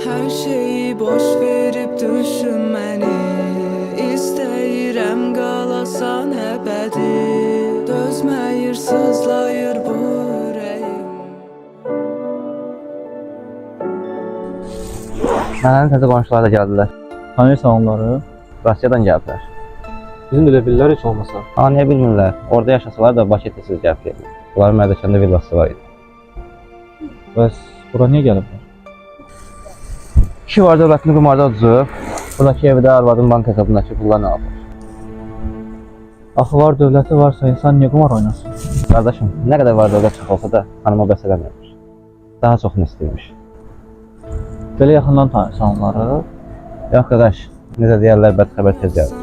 Her şeyi boş verip düşünmeni İstəyirəm qalasan əbədi Dözməyir, sızlayır bu ürəyim Mənim təzə qonşular da gəldilər. Tanıyırsan onları? Rusiyadan gəliblər. Bizim də bilirlər heç olmasa. Niyə bilmirlər? Orada yaşasalar da Bakı təsiz gəlib. Bunların Mərdəkəndə villası var idi. Bəs bura niyə gəliblər? Kişi var dövlətini qumarda uduzub. Buradakı evdə arvadın bank hesabındakı pullarını alır. Axı var dövləti varsa insan niyə qumar oynasın? Qardaşım, nə qədər var dövlət çox olsa da hanıma bəs eləmirmiş. Daha çoxunu istəyirmiş. Belə yaxından tanıyırsan onları? Yox qardaş, necə deyərlər bədxəbər tez gəlir.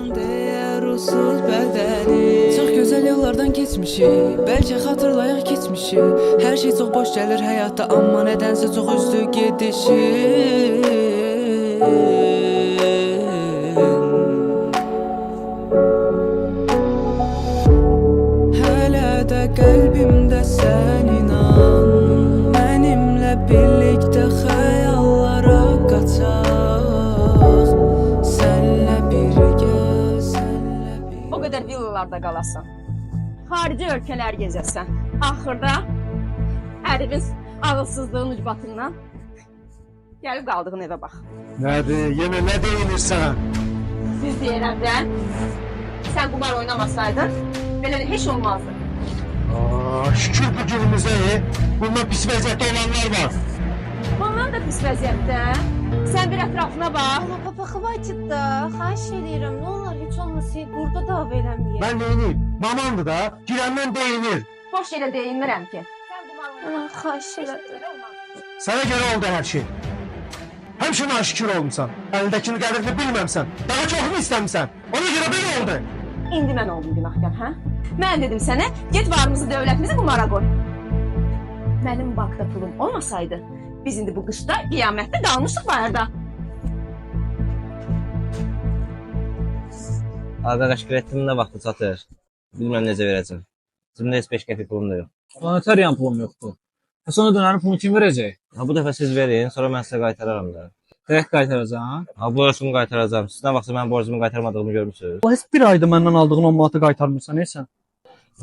Çox gözəl yollardan keçmişik Bəlkə xatırlayaq keçmişi Hər şey çox boş gəlir həyatda Amma nədənsə çox üzdü gedişin Hələ də qəlbimdə sən inan Mənimlə birlikdə xəyallara qaçaq Sənlə birgə, sənlə birgə O qədər villalarda qalasan, xarici ölkələr gezəsən, axırda ərinin ağılsızlığın ucbatından gəlib qaldığın evə bax. Nədir? Yenə nə deyinirsən? Düz deyirəm də, sən qumar oynamasaydın, belə də heç olmazdı. Şükür bu günümüzə, bundan pis vəziyyətdə olanlar var. Bundan da pis vəziyyətdə, sən bir ətrafına bax. Ama papa hıvayçık da, xahiş edirəm, nə olar heç olmasa burada dava eləməyək. Mən neyiniyim? Mamandır da, girəndən deyinir. Boş yerə deyinmirəm ki. Sən qumar Ana, xahiş elədim. Sənə görə oldu hər şey. Həmşin aşikür olmuşsan. Əlindəkini qədrini bilməmsən. Daha çoxunu istəmişsən. Ona görə belə oldu. İndi mən oldum günahkar, hə? Mən dedim sənə, get varımızı, dövlətimizi qumara qoy. Mənim bankda pulum olmasaydı, biz indi bu qışda qiyamətdə qalmışdıq bayırda. Qardaş, kreditim nə vaxtı çatır? Bilməm necə verəcəm. Cimdə heç 5 qəpik pulum da yox. Planetariyan pulum yoxdur. Sonra dönərin pulunu kim verəcək? Bu dəfə siz verin, sonra mən sizə qaytararam da. Tək qaytaracağam. Borcumu qaytaracağım. Siz nə vaxtsa mən borcumu qaytarmadığımı görmüsünüz. Heç bir ayda məndən aldığın 10 manatı qaytarmırsan, neysən?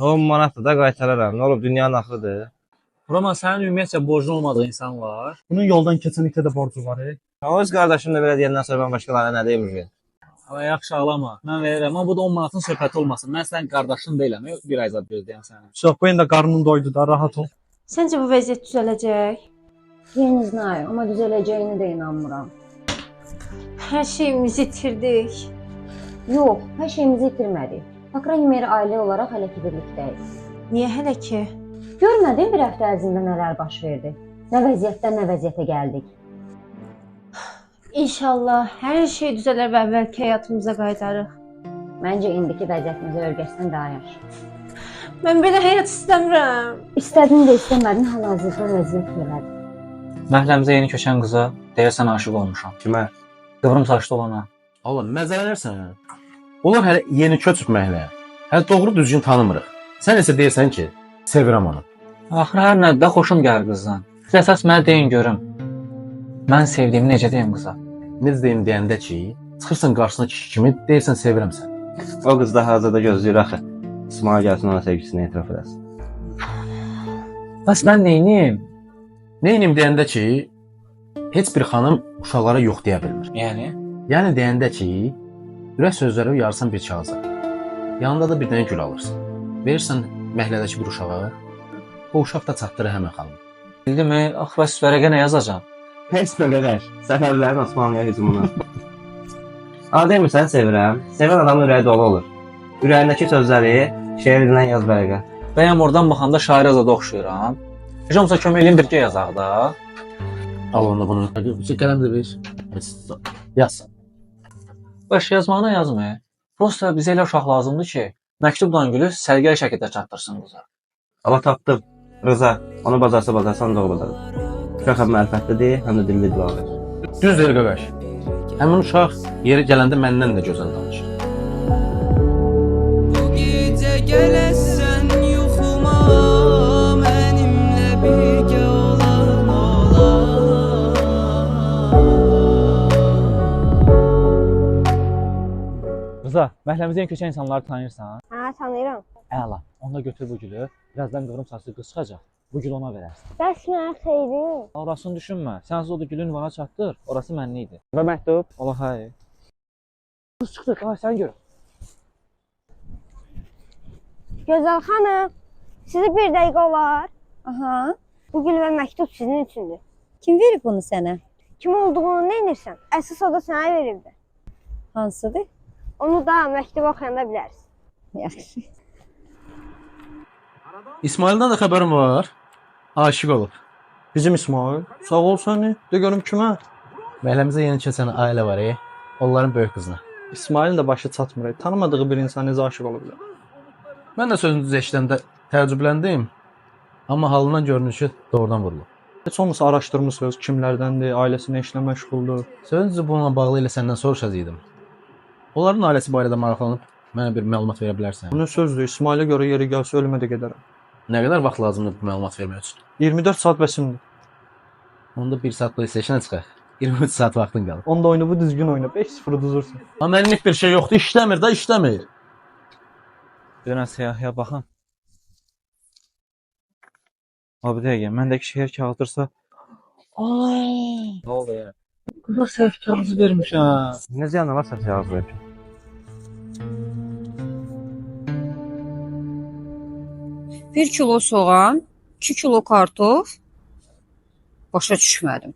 10 manatdır da qaytararam. Nə olub, dünyanın axırıdır. Roman, sənin ümumiyyətcə borcun olmadığı insan var. Bunun yoldan keçənlikdə də borcu var. O öz qardaşım da belə deyəndən sonra mən başqalarına nə deyim ki? Amma yaxşı ağlama. Mən verirəm, amma bu da 10 manatın söhbəti olmasın. Mən sənin qardaşın deyiləm, yox bir ay zad gözləyəm səni. Çox, bu indi qarnın doydu da, rahat ol. Səncə bu vəziyyət düzələcək? Ben знаю, amma düzələcəyini də inanmıram. Hər şeyimizi itirdik. Yox, hər şeyimizi itirmədik. Po krayni meri ailə olaraq hələ ki birlikdəyik. Niyə hələ ki? Görmədin bir həftə ərzində nələr baş verdi? Nə vəziyyətdən nə vəziyyətə gəldik? İnşallah hər şey düzələr və əvvəlki həyatımıza qayıdarıq. Məncə indiki vəziyyətimizə örgəşsən daha yaxşı. Mən belə həyat istəmirəm. İstədin də istəmədin, hal-hazırda vəziyyət belədir. Məhəlləmizə yeni köçən qıza deyəsən aşiq olmuşam. Kimə? Qıvrım saçlı olana. Oğlum məzələnirsən hə? Onlar hələ yeni köçüb məhəlləyə. Hələ doğru düzgün tanımırıq. Sən isə deyirsən ki, sevirəm onu. Axır hər nədə xoşum gəlir qızdan. Siz əsas mənə deyin görüm. Mən sevdiyimi necə deyim qıza? Necə deyim deyəndə ki, çıxırsan qarşısına kişi kimi deyirsən sevirəm sən. O qız da hazırda gözləyir axı. İsmail gəlsin ona sevgisini etiraf edəsin. Bəs mən neyniyim? Neynim deyəndə ki, heç bir xanım uşaqlara yox deyə bilmir. Yəni? Yəni deyəndə ki, ürək sözləri yarsan bir kağıza. Yanında da bir dənə gül alırsan. Verirsən məhlədəki bir uşağa, o uşaq da çatdırır həmən xanım. Bildimi? Ax, bəs vərəqə nə yazacağam? Pes qədər. Səfərlərin Osmanlıya hücumuna. Demirsən sevirəm. Sevən adamın ürəyi dolu olur. Ürəyindəki sözləri şeirindən yaz vərəqə. Bəyəm oradan baxanda şair azada oxşuyuram. Heç olmasa kömək eləyim birgə yazaq da. Al onu bunu. Qələm də ver. Yaz. Baş yazmağına yazmı? Prosta bizə elə uşaq lazımdır ki, məktubdan gülü sərgəli şəkildə çatdırsın qıza. Allah tapdım. Rıza, onu bacarsan da o bacarır. Uşaq həm mərifətlidir, həm də dilli dilavər. Düz deyir qardaş. Həmin uşaq yeri gələndə məndən də gözəl danışır. Bu gecə gələsən yuxuma Mənimlə birgə olan olar Azza, məhəlləmizə yeni köçən insanları tanıyırsan? Hə, tanıyıram. Əla. Onda götür bu gülü. Birazdan qıvrım saçlı qız çıxacaq. Bu gülü ona verərsən. Bəs mənə xeyri? Orasını düşünmə. Sən o da gülün bana çatdır. Orası mənli idi. Və məktub? Allah hay. Qız çıxdı. Ay sən gör. Gözəl xanım, sizə bir dəqiqə olar. Aha. Bu gül və məktub sizin üçündür. Kim verib bunu sənə? Kim olduğunu nə edirsən? Əsas o da sənə verildi. Hansıdır? Onu da məktub oxuyanda bilərsən. Yaxşı. İsmaildən də xəbərim var. Aşiq olub. Bizim İsmail. Sağ ol səni. De görüm kimə? Məhəlləmizə yeni köçən ailə var, onların böyük qızına. İsmailin də başı çatmır. Tanımadığı bir insan necə aşiq ola bilər? Mən də sözünüzü eşidəndə təəccübləndim. Amma halından görünür ki, doğrudan vurulub. Heç olmasa araşdırmısınız, kimlərdəndir, ailəsinə işlə məşğuldur. Sözünüzü bununla bağlı ilə səndən soruşacaqdım. Onların ailəsi barədə maraqlanıb mənə bir məlumat verə bilərsən? Bu nə sözdür? İsmailə görə yeri gəlsə ölümə də gedərəm. Nə qədər vaxt lazımdır bu məlumat vermək üçün? 24 saat bəsimdir. Onda 1 saat PlayStation-a çıxaq. 23 saat vaxtın qalır. Onda oyunu bu düzgün oyna. 5-0 uduzursun. Amma mənim bir şey yoxdur, işləmir də, işləmir. Dönən siyahıya baxın. Abi dəqiqə, məndəki şəhər kağıdırsa... Ay! Nə oldu ya? Qıza səhv kağızı vermişəm. Nə ziyanı var səhv kağız verib? Bir kilo soğan, 2 kilo kartof. Başa düşmədim.